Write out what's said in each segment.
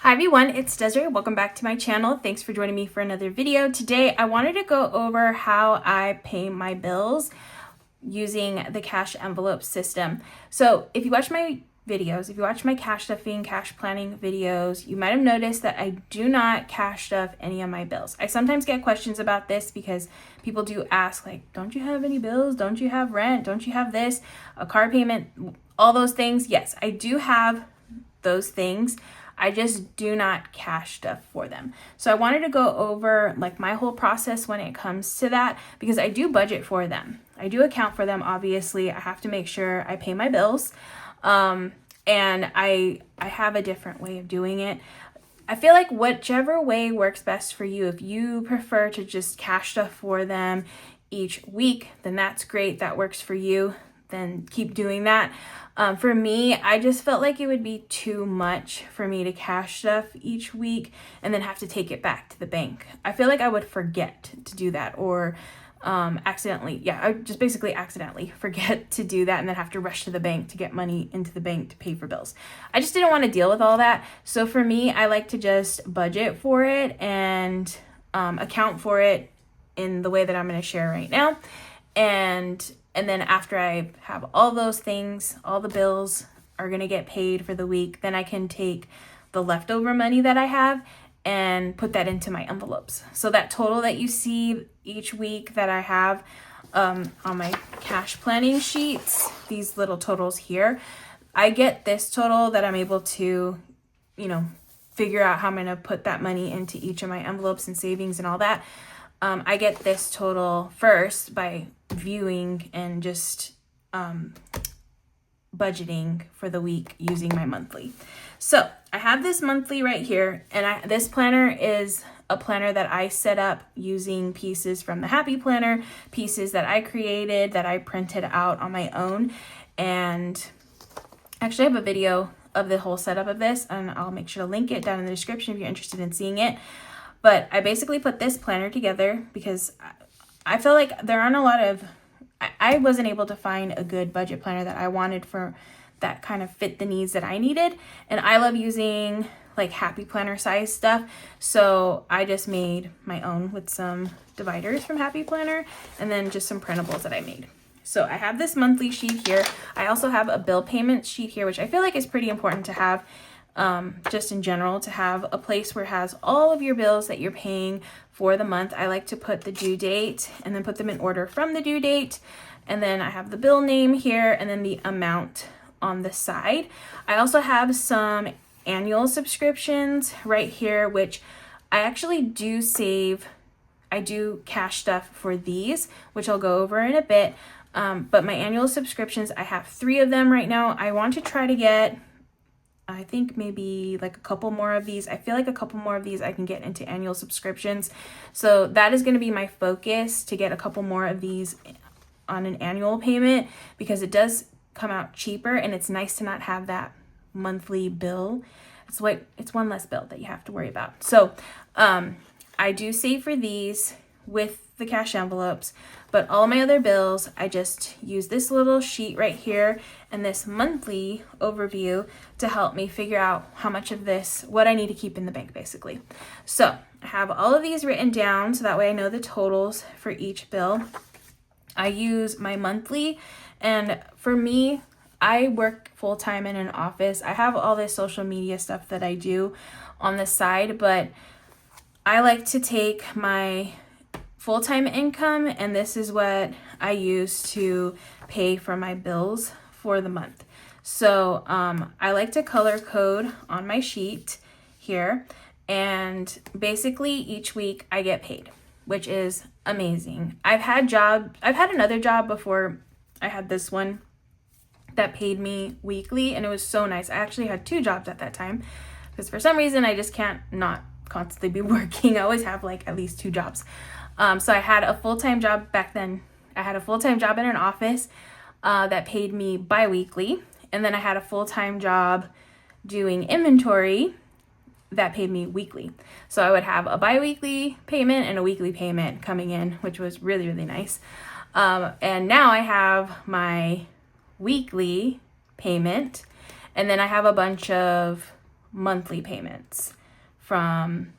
Hi everyone, it's Desiree. Welcome back to my channel. Thanks for joining me for another video. Today I wanted to go over how I pay my bills using the cash envelope system. So if you watch my videos, if you watch my cash stuffing, cash planning videos, you might have noticed that I do not cash stuff any of my bills. I sometimes get questions about this because people do ask, like, don't you have any bills? Don't you have rent? Don't you have this? A car payment? All those things? Yes, I do have those things. I just do not cash stuff for them. So I wanted to go over like my whole process when it comes to that, because I do budget for them. I do account for them. Obviously, I have to make sure I pay my bills. And I have a different way of doing it. I feel like whichever way works best for you, if you prefer to just cash stuff for them each week, then that's great. That works for you. Then keep doing that. For me, I just felt like it would be too much for me to cash stuff each week and then have to take it back to the bank. I feel like I would forget to do that, or I would just basically accidentally forget to do that and then have to rush to the bank to get money into the bank to pay for bills. I just didn't want to deal with all that. So for me, I like to just budget for it and account for it in the way that I'm going to share right now. And then after I have all those things, all the bills are going to get paid for the week, then I can take the leftover money that I have and put that into my envelopes. So that total that you see each week that I have on my cash planning sheets, these little totals here, I get this total that I'm able to, figure out how I'm going to put that money into each of my envelopes and savings and all that. I get this total first by viewing and just budgeting for the week using my monthly. So I have this monthly right here, and this planner is a planner that I set up using pieces from the Happy Planner, pieces that I created, that I printed out on my own. And actually I have a video of the whole setup of this, and I'll make sure to link it down in the description if you're interested in seeing it. But I basically put this planner together because I feel like there aren't a lot of, I wasn't able to find a good budget planner that I wanted for that kind of fit the needs that I needed. And I love using like Happy Planner size stuff. So I just made my own with some dividers from Happy Planner and then just some printables that I made. So I have this monthly sheet here. I also have a bill payment sheet here, which I feel like is pretty important to have. Just in general, to have a place where it has all of your bills that you're paying for the month. I like to put the due date and then put them in order from the due date. And then I have the bill name here and then the amount on the side. I also have some annual subscriptions right here, which I actually do save. I do cash stuff for these, which I'll go over in a bit. But my annual subscriptions, I have 3 of them right now. I want to try to get, I think maybe like a couple more of these. I feel like a couple more of these I can get into annual subscriptions. So that is going to be my focus, to get a couple more of these on an annual payment, because it does come out cheaper and it's nice to not have that monthly bill. It's one less bill that you have to worry about. So I do save for these with the cash envelopes, but all my other bills, I just use this little sheet right here and this monthly overview to help me figure out how much of this, what I need to keep in the bank basically. So I have all of these written down so that way I know the totals for each bill. I use my monthly, and for me, I work full-time in an office. I have all this social media stuff that I do on the side, but I like to take my full-time income, and this is what I use to pay for my bills for the month. So I like to color code on my sheet here, and basically each week I get paid, which is amazing. I've had another job before I had this one that paid me weekly, and it was so nice. I actually had 2 jobs at that time because for some reason I just can't not constantly be working. I always have like at least 2 jobs. So I had a full-time job back then. I had a full-time job in an office that paid me bi-weekly. And then I had a full-time job doing inventory that paid me weekly. So I would have a bi-weekly payment and a weekly payment coming in, which was really, really nice. And now I have my weekly payment, and then I have a bunch of monthly payments from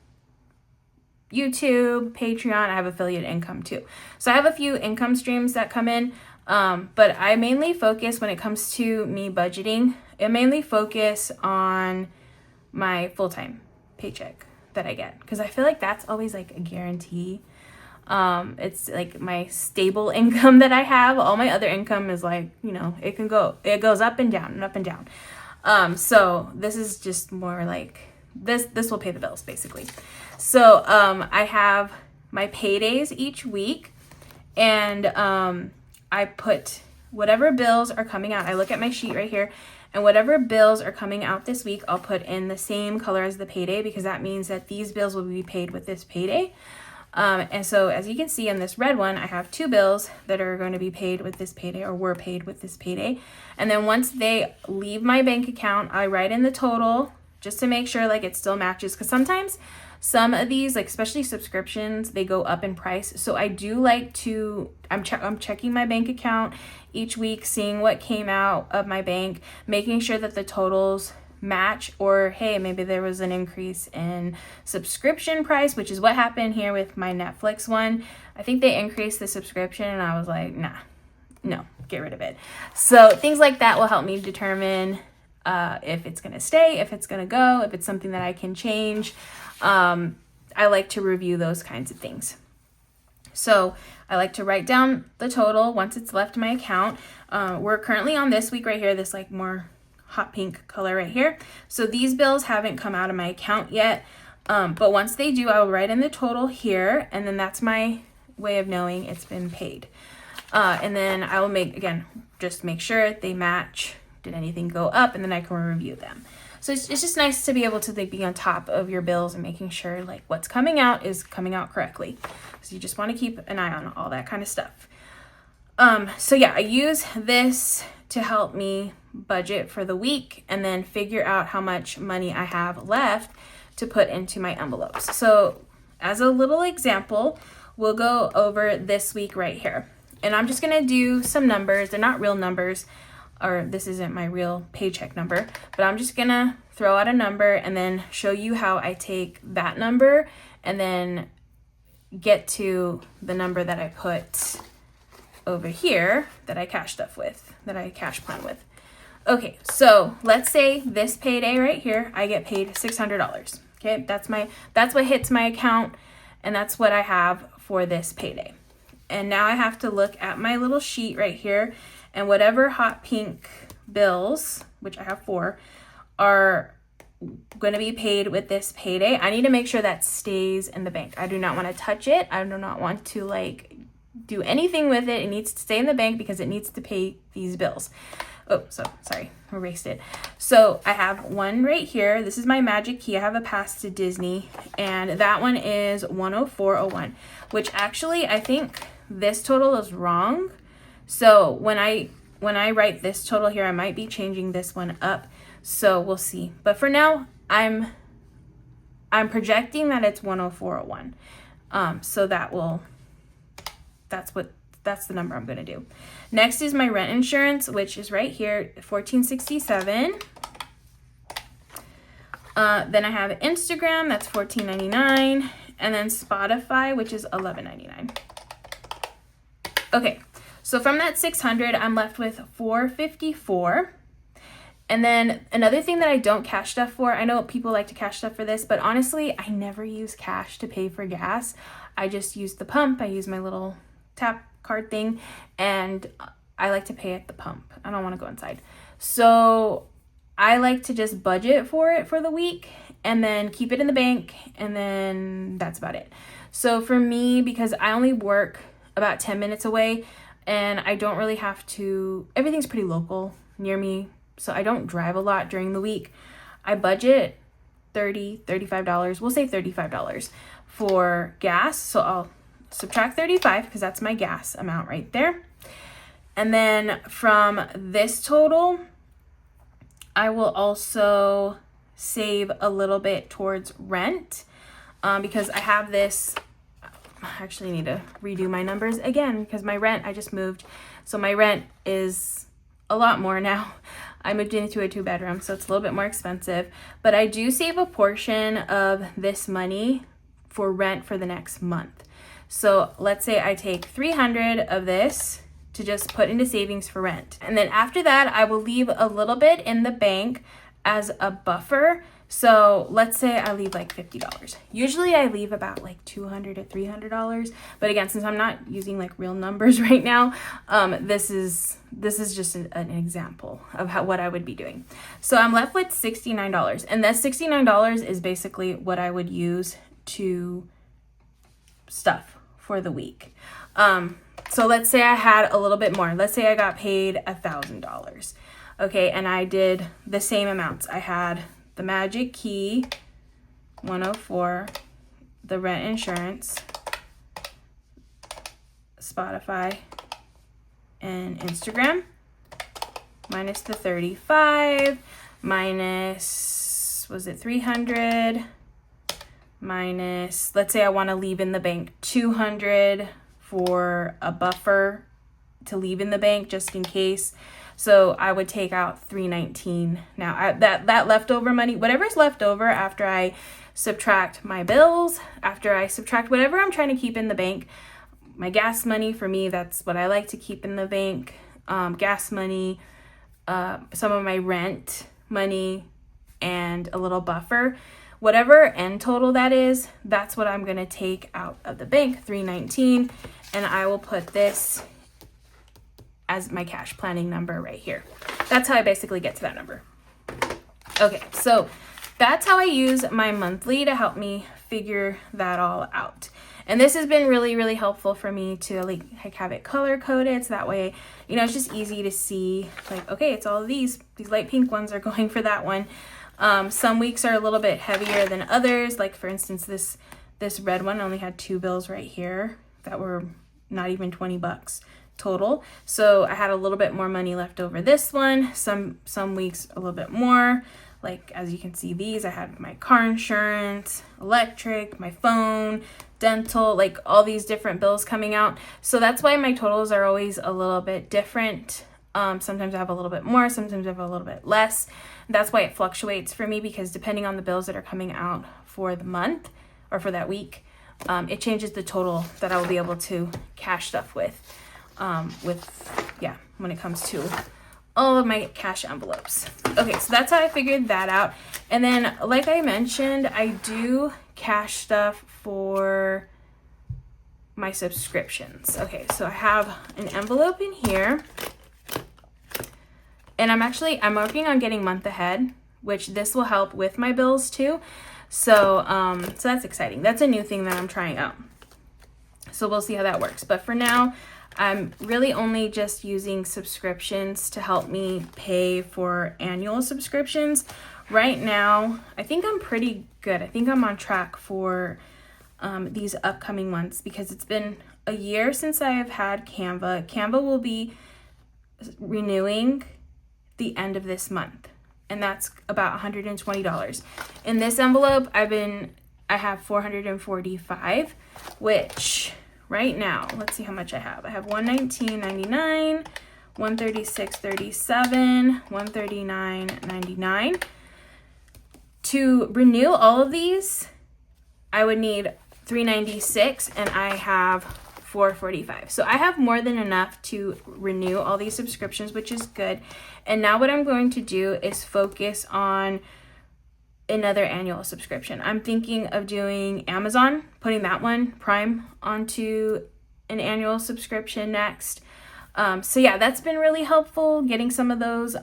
YouTube, Patreon. I have affiliate income too. So I have a few income streams that come in, but I mainly focus when it comes to me budgeting. I mainly focus on my full-time paycheck that I get, because I feel like that's always like a guarantee. It's like my stable income that I have. All my other income is like, you know, it goes up and down and up and down. So this is just more like this will pay the bills basically. So I have my paydays each week, and I put whatever bills are coming out. I look at my sheet right here, and whatever bills are coming out this week, I'll put in the same color as the payday, because that means that these bills will be paid with this payday. And so as you can see in this red one, I have 2 bills that are going to be paid with this payday, or were paid with this payday. And then once they leave my bank account, I write in the total just to make sure like it still matches, because sometimes some of these, like especially subscriptions, they go up in price. So I do like to, I'm checking my bank account each week, seeing what came out of my bank, making sure that the totals match, or hey, maybe there was an increase in subscription price, which is what happened here with my Netflix one. I think they increased the subscription, and I was like, nah, no, get rid of it. So things like that will help me determine if it's gonna stay, if it's gonna go, if it's something that I can change. I like to review those kinds of things. So I like to write down the total once it's left my account. We're currently on this week right here, this like more hot pink color right here. So these bills haven't come out of my account yet, but once they do, I will write in the total here, and then that's my way of knowing it's been paid. And then I will just make sure they match. Did anything go up? And then I can review them. So it's just nice to be able to be on top of your bills and making sure like what's coming out is coming out correctly. So you just want to keep an eye on all that kind of stuff. So yeah, I use this to help me budget for the week and then figure out how much money I have left to put into my envelopes. So as a little example, we'll go over this week right here. And I'm just going to do some numbers. They're not real numbers, or this isn't my real paycheck number, but I'm just going to throw out a number and then show you how I take that number and then get to the number that I put over here that I cash stuff with, that I cash plan with. Okay, so let's say this payday right here, I get paid $600. Okay, that's what hits my account, and that's what I have for this payday. And now I have to look at my little sheet right here, and whatever hot pink bills, which I have 4, are going to be paid with this payday. I need to make sure that stays in the bank. I do not want to touch it. I do not want to like do anything with it. It needs to stay in the bank because it needs to pay these bills. Oh, so sorry, erased it. So I have one right here. This is my magic key. I have a pass to Disney, and that one is 104.01, which actually I think this total is wrong. So when I write this total here, I might be changing this one up. So we'll see. But for now, I'm projecting that it's 104.01. So that's the number I'm going to do. Next is my rent insurance, which is right here, $14.67. Then I have Instagram, that's $14.99, and then Spotify, which is $11.99. Okay, so from that $600, I'm left with $454. And then another thing that I don't cash stuff for, I know people like to cash stuff for this, but honestly, I never use cash to pay for gas. I just use the pump. I use my little tap card thing, and I like to pay at the pump. I don't want to go inside. So I like to just budget for it for the week and then keep it in the bank, and then that's about it. So for me, because I only work about 10 minutes away and I don't really have to, everything's pretty local near me, so I don't drive a lot during the week. I budget $35, we'll say $35 for gas. So I'll subtract 35 because that's my gas amount right there. And then from this total, I will also save a little bit towards rent because I have this. I actually need to redo my numbers again because my rent, I just moved. So my rent is a lot more now. I moved into a 2-bedroom, so it's a little bit more expensive, but I do save a portion of this money for rent for the next month. So let's say I take 300 of this to just put into savings for rent. And then after that, I will leave a little bit in the bank as a buffer. So let's say I leave like $50. Usually I leave about like $200 to $300. But again, since I'm not using like real numbers right now, this is just an example of what I would be doing. So I'm left with $69. And that $69 is basically what I would use to stuff for the week. So let's say I had a little bit more. Let's say I got paid $1,000. Okay, and I did the same amounts. I had the magic key, 104, the rent insurance, Spotify, and Instagram, minus the 35, minus, was it 300, minus, let's say I want to leave in the bank 200 for a buffer to leave in the bank just in case. So I would take out 319. Now that leftover money, whatever's left over after I subtract my bills, after I subtract whatever I'm trying to keep in the bank, my gas money, for me, that's what I like to keep in the bank. Gas money, some of my rent money, and a little buffer. Whatever end total that is, that's what I'm going to take out of the bank, 319, and I will put this as my cash planning number right here. That's how I basically get to that number. Okay, so that's how I use my monthly to help me figure that all out. And this has been really, really helpful for me to like have it color coded, so that way, you know, it's just easy to see like, okay, it's all of these light pink ones are going for that one. Some weeks are a little bit heavier than others. Like for instance, this red one only had 2 bills right here that were not even $20 total. So I had a little bit more money left over this one. Some weeks a little bit more. Like as you can see, these, I had my car insurance, electric, my phone, dental, like all these different bills coming out. So that's why my totals are always a little bit different. Sometimes I have a little bit more, sometimes I have a little bit less. That's why it fluctuates for me, because depending on the bills that are coming out for the month or for that week, it changes the total that I will be able to cash stuff with, when it comes to all of my cash envelopes. Okay, so that's how I figured that out. And then, like I mentioned, I do cash stuff for my subscriptions. Okay, so I have an envelope in here. And I'm working on getting month ahead, which this will help with my bills too. So that's exciting. That's a new thing that I'm trying out. So we'll see how that works. But for now, I'm really only just using subscriptions to help me pay for annual subscriptions. Right now, I think I'm pretty good. I think I'm on track for these upcoming months, because it's been a year since I have had Canva. Canva will be renewing the end of this month, and that's about $120. In this envelope, I have $445, which right now, let's see how much I have. I have $119.99, $136.37, $139.99. To renew all of these, I would need $396, and I have $445. So I have more than enough to renew all these subscriptions, which is good. And now what I'm going to do is focus on another annual subscription. I'm thinking of doing Amazon, putting that one, Prime, onto an annual subscription next. So yeah, that's been really helpful, getting some of those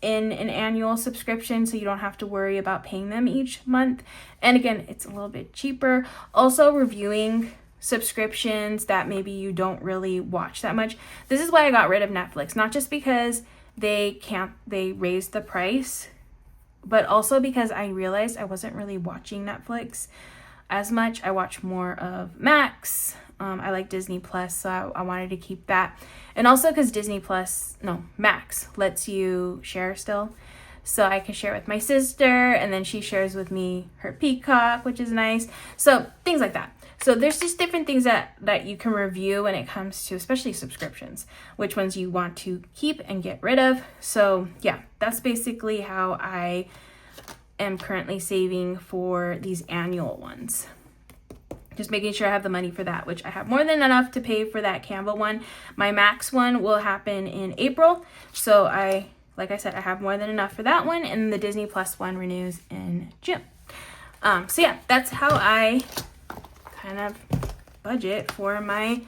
in an annual subscription so you don't have to worry about paying them each month. And again, it's a little bit cheaper. Also, reviewing subscriptions that maybe you don't really watch that much. This is why I got rid of Netflix, not just because they raised the price, but also because I realized I wasn't really watching Netflix as much. I watch more of Max. I like Disney Plus, so I wanted to keep that. And also because Max lets you share still. so I can share with my sister, and then she shares with me her peacock, which is nice. So things like that. So there's just different things that you can review when it comes to especially subscriptions, which ones you want to keep and get rid of. So yeah, that's basically how I am currently saving for these annual ones. Just making sure I have the money for that, which I have more than enough to pay for that Canva one. My Max one will happen in April. So like I said, I have more than enough for that one, and the Disney Plus one renews in June. So yeah, that's how I kind of budget for my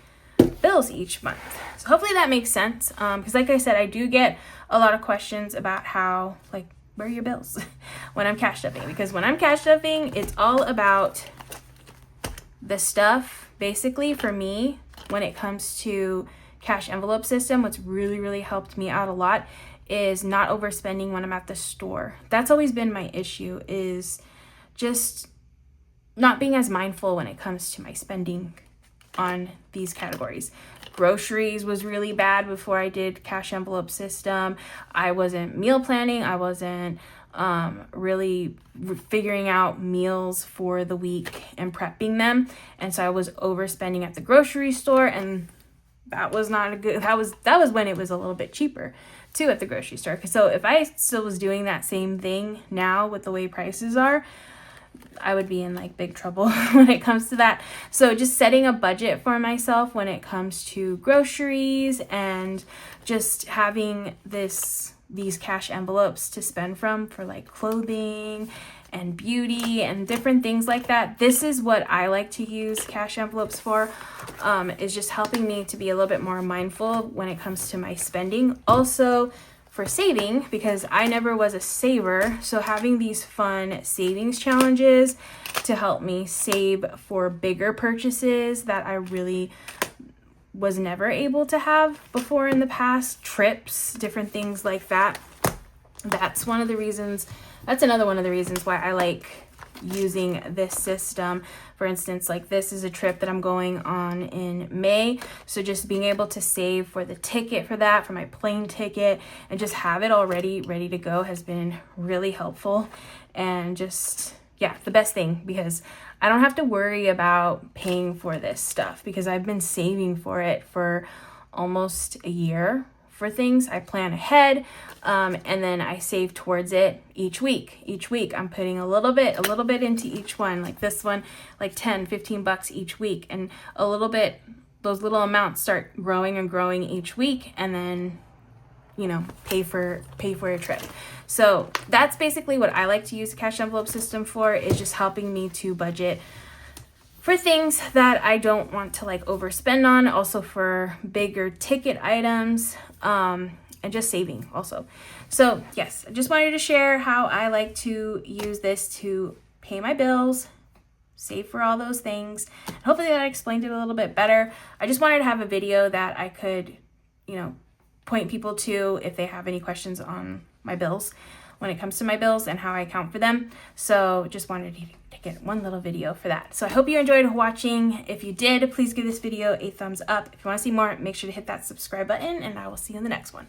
bills each month. So hopefully that makes sense. Because like I said, I do get a lot of questions about how, like, where are your bills when I'm cash stuffing? Because when I'm cash stuffing, it's all about the stuff. Basically, for me, when it comes to cash envelope system, what's really, really helped me out a lot is not overspending when I'm at the store. That's always been my issue, is just not being as mindful when it comes to my spending on these categories. Groceries was really bad before I did cash envelope system. I wasn't meal planning. I wasn't really figuring out meals for the week and prepping them. And so I was overspending at the grocery store, and that was not a good, that was when it was a little bit cheaper too at the grocery store. So if I still was doing that same thing now with the way prices are, I would be in like big trouble when it comes to that. So just setting a budget for myself when it comes to groceries, and just having these cash envelopes to spend from for like clothing and beauty and different things like that. This is what I like to use cash envelopes for, is just helping me to be a little bit more mindful when it comes to my spending. Also for saving, because I never was a saver. So having these fun savings challenges to help me save for bigger purchases that I really was never able to have before in the past, trips, different things like that. That's another one of the reasons why I like using this system. For instance, like this is a trip that I'm going on in May. So just being able to save for the ticket for that, for my plane ticket, and just have it already ready to go has been really helpful. And just, yeah, the best thing, because I don't have to worry about paying for this stuff, because I've been saving for it for almost a year for things. I plan ahead, and then I save towards it each week. Each week I'm putting a little bit into each one. Like this one, like 10, 15 bucks each week, and a little bit, those little amounts start growing and growing each week, and then, you know, pay for a trip. So that's basically what I like to use the cash envelope system for, is just helping me to budget for things that I don't want to like overspend on, also for bigger ticket items, and just saving also. So yes, I just wanted to share how I like to use this to pay my bills, save for all those things. Hopefully that explained it a little bit better. I just wanted to have a video that I could, you know, point people to if they have any questions on my bills, when it comes to my bills and how I account for them. So just wanted to get one little video for that. So I hope you enjoyed watching. If you did, please give this video a thumbs up. If you want to see more, make sure to hit that subscribe button, and I will see you in the next one.